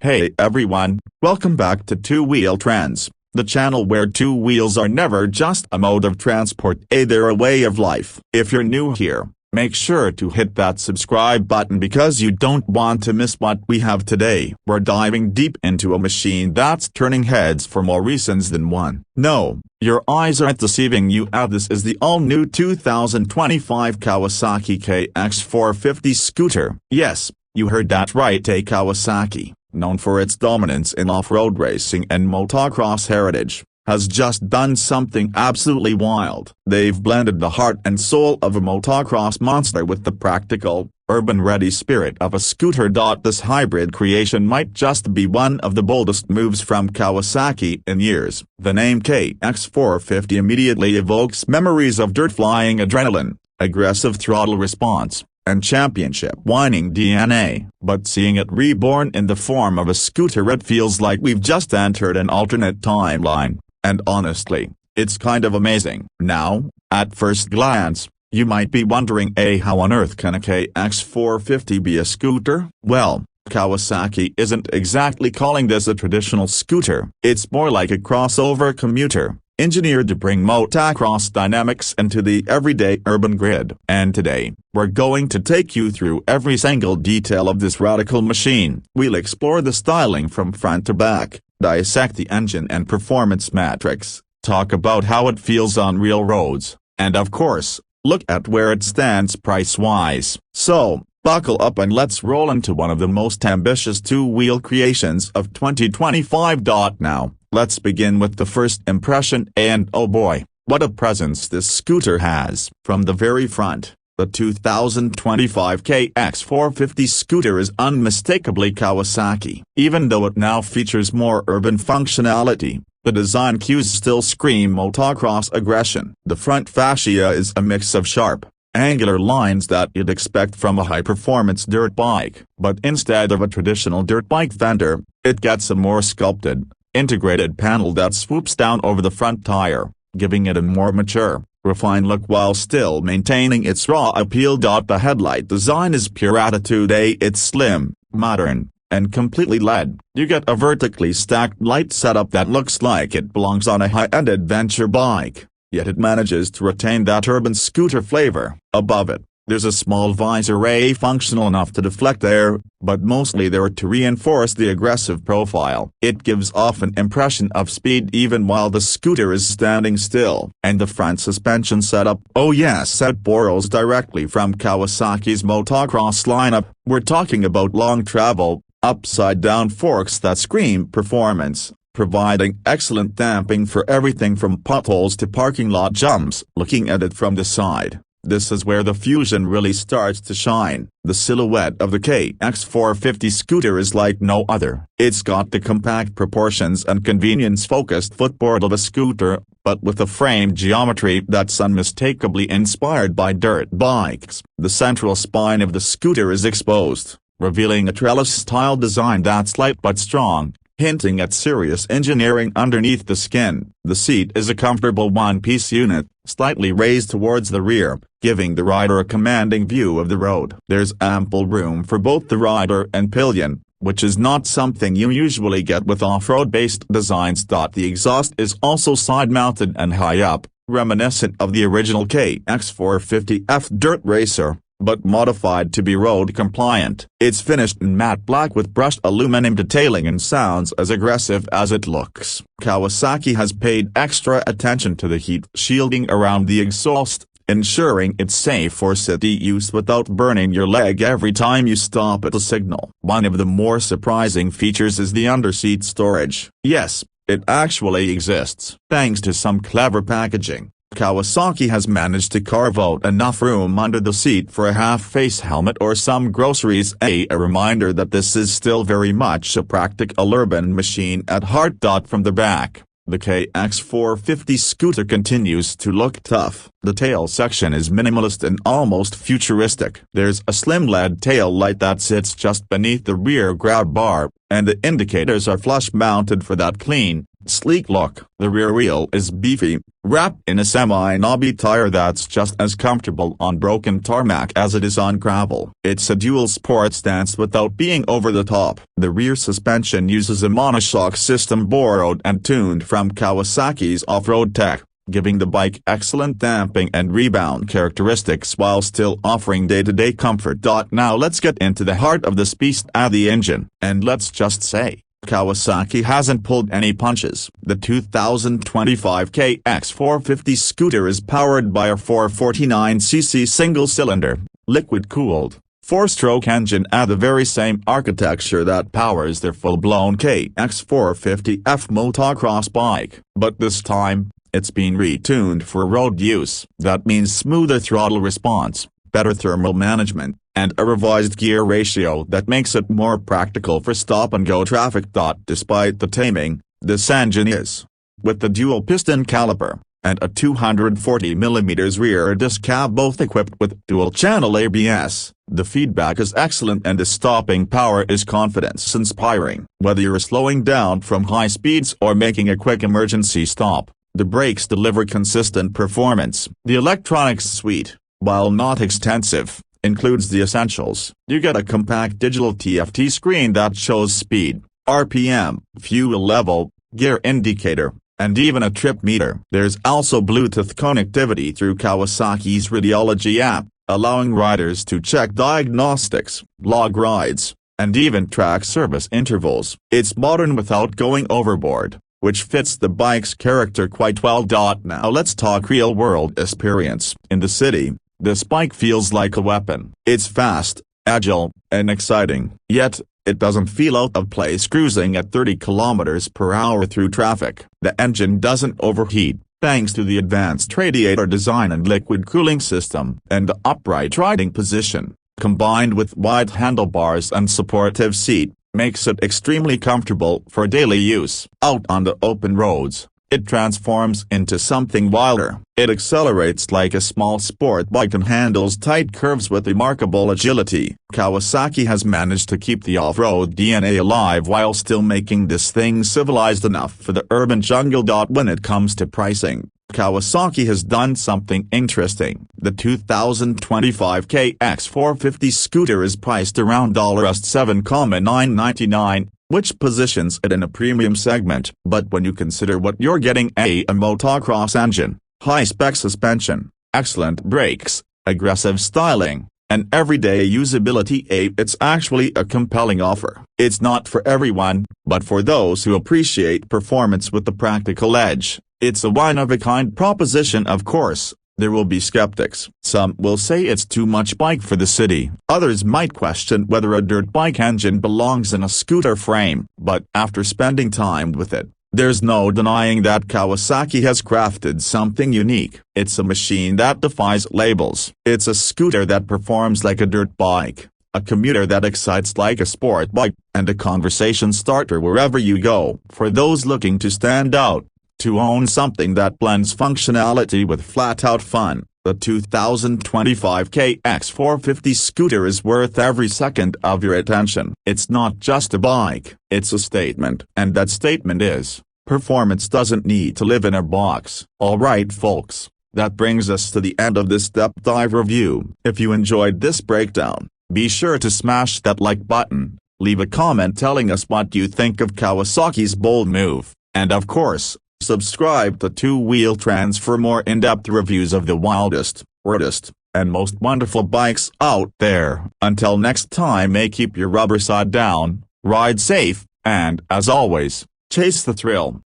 Hey everyone, welcome back to Two Wheel Trends, the channel where two wheels are never just a mode of transport, they're a way of life. If you're new here, make sure to hit that subscribe button because you don't want to miss what we have today. We're diving deep into a machine that's turning heads for more reasons than one. No, your eyes aren't deceiving you. This is the all-new 2025 Kawasaki KX450 Scooter. Yes, you heard that right, a Kawasaki, known for its dominance in off-road racing and motocross heritage, has just done something absolutely wild. They've blended the heart and soul of a motocross monster with the practical, urban-ready spirit of a scooter. This hybrid creation might just be one of the boldest moves from Kawasaki in years. The name KX450 immediately evokes memories of dirt flying adrenaline, aggressive throttle response, and championship whining DNA. But seeing it reborn in the form of a scooter, it feels like we've just entered an alternate timeline. And honestly, it's kind of amazing. Now, at first glance, you might be wondering, how on earth can a KX450 be a scooter? Well, Kawasaki isn't exactly calling this a traditional scooter. It's more like a crossover commuter, engineered to bring motocross dynamics into the everyday urban grid. And today, we're going to take you through every single detail of this radical machine. We'll explore the styling from front to back, dissect the engine and performance metrics, talk about how it feels on real roads, and of course, look at where it stands price-wise. So, buckle up and let's roll into one of the most ambitious two-wheel creations of 2025. Now, let's begin with the first impression, and oh boy, what a presence this scooter has. From the very front, the 2025 KX450 Scooter is unmistakably Kawasaki. Even though it now features more urban functionality, the design cues still scream motocross aggression. The front fascia is a mix of sharp, angular lines that you'd expect from a high-performance dirt bike, but instead of a traditional dirt bike fender, it gets a more sculpted, integrated panel that swoops down over the front tire, giving it a more mature, refined look while still maintaining its raw appeal. The headlight design is pure attitude. It's slim, modern, and completely LED. You get a vertically stacked light setup that looks like it belongs on a high-end adventure bike, yet it manages to retain that urban scooter flavor. Above it, there's a small visor, functional enough to deflect air, but mostly there to reinforce the aggressive profile. It gives off an impression of speed even while the scooter is standing still. And the front suspension setup, oh yes, it borrows directly from Kawasaki's motocross lineup. We're talking about long travel, upside-down forks that scream performance, providing excellent damping for everything from potholes to parking lot jumps. Looking at it from the side, this is where the fusion really starts to shine. The silhouette of the KX450 Scooter is like no other. It's got the compact proportions and convenience-focused footboard of a scooter, but with a frame geometry that's unmistakably inspired by dirt bikes. The central spine of the scooter is exposed, revealing a trellis-style design that's light but strong, hinting at serious engineering underneath the skin. The seat is a comfortable one-piece unit, slightly raised towards the rear, giving the rider a commanding view of the road. There's ample room for both the rider and pillion, which is not something you usually get with off-road-based designs. The exhaust is also side-mounted and high up, reminiscent of the original KX450F Dirt Racer, but modified to be road compliant. It's finished in matte black with brushed aluminum detailing and sounds as aggressive as it looks. Kawasaki has paid extra attention to the heat shielding around the exhaust, ensuring it's safe for city use without burning your leg every time you stop at a signal. One of the more surprising features is the underseat storage. Yes, it actually exists. Thanks to some clever packaging, Kawasaki has managed to carve out enough room under the seat for a half-face helmet or some groceries. A reminder that this is still very much a practical urban machine at heart. From the back, the KX450 Scooter continues to look tough. The tail section is minimalist and almost futuristic. There's a slim LED tail light that sits just beneath the rear grab bar, and the indicators are flush-mounted for that clean, sleek look. The rear wheel is beefy, wrapped in a semi-knobby tire that's just as comfortable on broken tarmac as it is on gravel. It's a dual sport stance without being over the top. The rear suspension uses a monoshock system borrowed and tuned from Kawasaki's off-road tech, giving the bike excellent damping and rebound characteristics while still offering day-to-day comfort. Now let's get into the heart of this beast, the engine. And let's just say, Kawasaki hasn't pulled any punches. The 2025 KX450 Scooter is powered by a 449cc single-cylinder, liquid-cooled, 4-stroke engine the very same architecture that powers their full-blown KX450F motocross bike. But this time, it's been retuned for road use. That means smoother throttle response, better thermal management, and a revised gear ratio that makes it more practical for stop-and-go traffic. Despite the taming, this engine is, with the dual-piston caliper, and a 240mm rear disc cab both equipped with dual-channel ABS, the feedback is excellent and the stopping power is confidence-inspiring. Whether you're slowing down from high speeds or making a quick emergency stop, the brakes deliver consistent performance. The electronics suite, while not extensive, includes the essentials. You get a compact digital TFT screen that shows speed, RPM, fuel level, gear indicator, and even a trip meter. There's also Bluetooth connectivity through Kawasaki's Radiology app, allowing riders to check diagnostics, log rides, and even track service intervals. It's modern without going overboard, which fits the bike's character quite well. Now let's talk real-world experience. In the city, this bike feels like a weapon. It's fast, agile, and exciting. Yet, it doesn't feel out of place cruising at 30 km/h through traffic. The engine doesn't overheat, thanks to the advanced radiator design and liquid cooling system. And the upright riding position, combined with wide handlebars and supportive seat, makes it extremely comfortable for daily use. Out on the open roads, it transforms into something wilder. It accelerates like a small sport bike and handles tight curves with remarkable agility. Kawasaki has managed to keep the off-road DNA alive while still making this thing civilized enough for the urban jungle. When it comes to pricing, Kawasaki has done something interesting. The 2025 KX450 Scooter is priced around $7,999, which positions it in a premium segment. But when you consider what you're getting, a motocross engine, high-spec suspension, excellent brakes, aggressive styling, and everyday usability, it's actually a compelling offer. It's not for everyone, but for those who appreciate performance with the practical edge, it's a one-of-a-kind proposition. Of course, there will be skeptics. Some will say it's too much bike for the city. Others might question whether a dirt bike engine belongs in a scooter frame. But after spending time with it, there's no denying that Kawasaki has crafted something unique. It's a machine that defies labels. It's a scooter that performs like a dirt bike, a commuter that excites like a sport bike, and a conversation starter wherever you go. For those looking to stand out, to own something that blends functionality with flat-out fun, the 2025 KX450 Scooter is worth every second of your attention. It's not just a bike, it's a statement. And that statement is, performance doesn't need to live in a box. Alright folks, that brings us to the end of this depth dive review. If you enjoyed this breakdown, be sure to smash that like button, leave a comment telling us what you think of Kawasaki's bold move, and of course, subscribe to Two Wheel Trends for more in-depth reviews of the wildest, weirdest, and most wonderful bikes out there. Until next time, keep your rubber side down, ride safe, and as always, chase the thrill.